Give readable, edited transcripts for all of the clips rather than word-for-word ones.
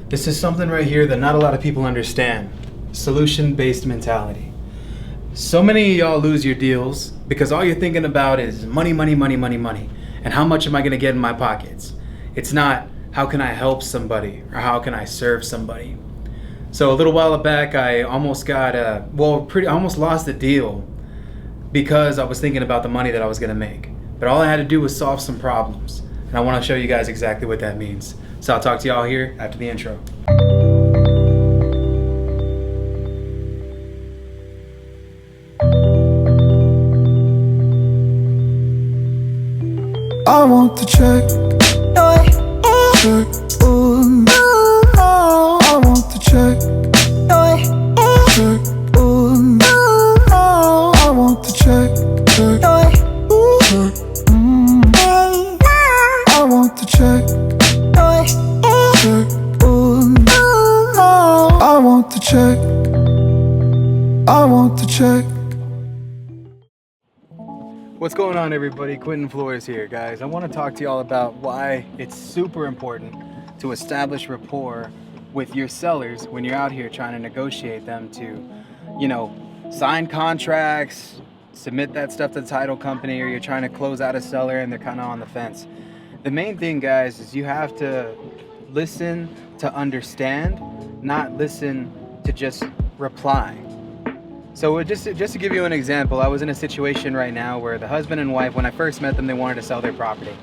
This is something right here that not a lot of people understand. Solution-based mentality. So many of y'all lose your deals because all you're thinking about is money, money, money, money, money. And how much am I gonna get in my pockets? It's not how can I help somebody or how can I serve somebody. So a little while back, I almost got I almost lost the deal because I was thinking about the money that I was gonna make. But all I had to do was solve some problems. And I wanna show you guys exactly what that means. So I'll talk to y'all here after the intro. I want the check, check, ooh, I want the check, check, ooh, I want the check, check, check, I want the check, check, ooh, I want the check, I want the check. What's going on, everybody? Quentin Flores here, guys. I want to talk to y'all about why it's super important to establish rapport with your sellers when you're out here trying to negotiate them to, sign contracts, submit that stuff to the title company, or you're trying to close out a seller and they're kind of on the fence. The main thing, guys, is you have to listen to understand, not listen to just reply. So just to give you an example, I was in a situation right now where the husband and wife, when I first met them, they wanted to sell their property.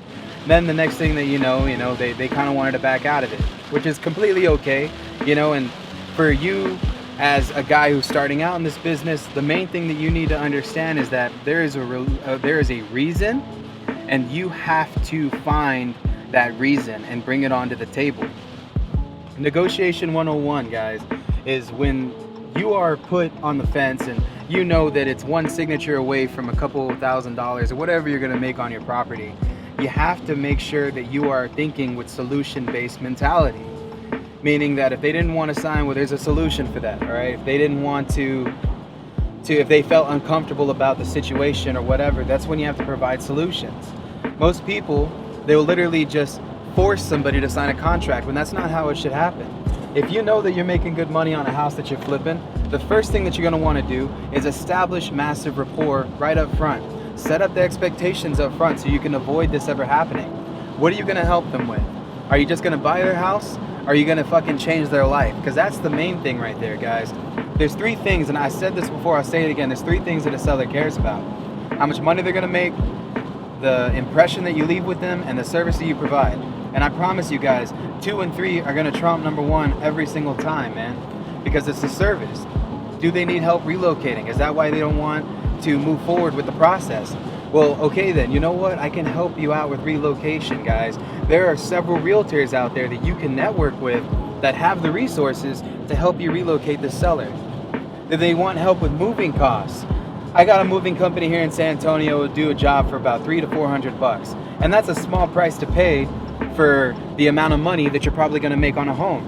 Then the next thing that you know, they kind of wanted to back out of it, which is completely okay, and for you as a guy who's starting out in this business, the main thing that you need to understand is that there is a reason, and you have to find that reason and bring it onto the table. Negotiation 101, guys, is when you are put on the fence and you know that it's one signature away from a couple $1,000s or whatever you're going to make on your property. You have to make sure that you are thinking with solution-based mentality, meaning that if they didn't want to sign, well, there's a solution for that. All right, if they didn't want to if they felt uncomfortable about the situation or whatever, that's when you have to provide solutions. Most people, they will literally just force somebody to sign a contract when that's not how it should happen. If you know that you're making good money on a house that you're flipping, the first thing that you're going to want to do is establish massive rapport right up front. Set up the expectations up front so you can avoid this ever happening. What are you going to help them with? Are you just going to buy their house? Or are you going to fucking change their life? Because that's the main thing right there, guys. There's three things, and I said this before, I'll say it again. There's three things that a seller cares about. How much money they're going to make, the impression that you leave with them, and the service that you provide. And I promise you guys, 2 and 3 are gonna trump number 1 every single time, man, because it's the service. Do they need help relocating? Is that why they don't want to move forward with the process? Well, okay then, you know what? I can help you out with relocation, guys. There are several realtors out there that you can network with that have the resources to help you relocate the seller. Do they want help with moving costs? I got a moving company here in San Antonio who do a job for about $300 to $400, and that's a small price to pay for the amount of money that you're probably going to make on a home.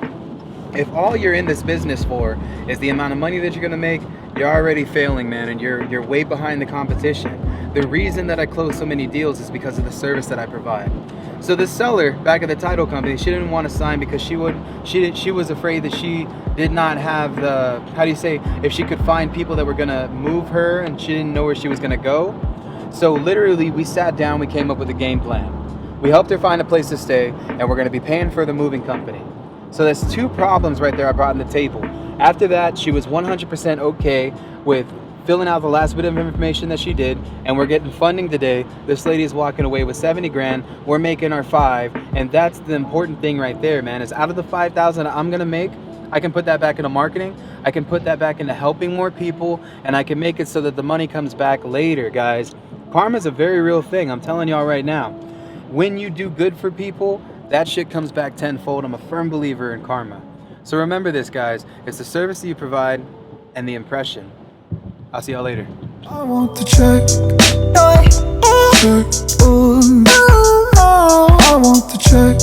If all you're in this business for is the amount of money that you're going to make, you're already failing, man, and you're way behind the competition. The reason that I close so many deals is because of the service that I provide. So the seller back at the title company, she didn't want to sign because she was afraid that she did not have the, if she could find people that were going to move her, and she didn't know where she was going to go. So literally we sat down, we came up with a game plan. We helped her find a place to stay, and we're going to be paying for the moving company. So that's 2 problems right there I brought on the table. After that, she was 100% okay with filling out the last bit of information that she did, and we're getting funding today. This lady is walking away with 70 grand. We're making our 5, and that's the important thing right there, man, is out of the 5,000 I'm going to make, I can put that back into marketing, I can put that back into helping more people, and I can make it so that the money comes back later, guys. Karma is a very real thing, I'm telling y'all right now. When you do good for people, that shit comes back tenfold. I'm a firm believer in karma. So remember this, guys. It's the service that you provide and the impression. I'll see y'all later. I want the check, check, ooh, I want the check,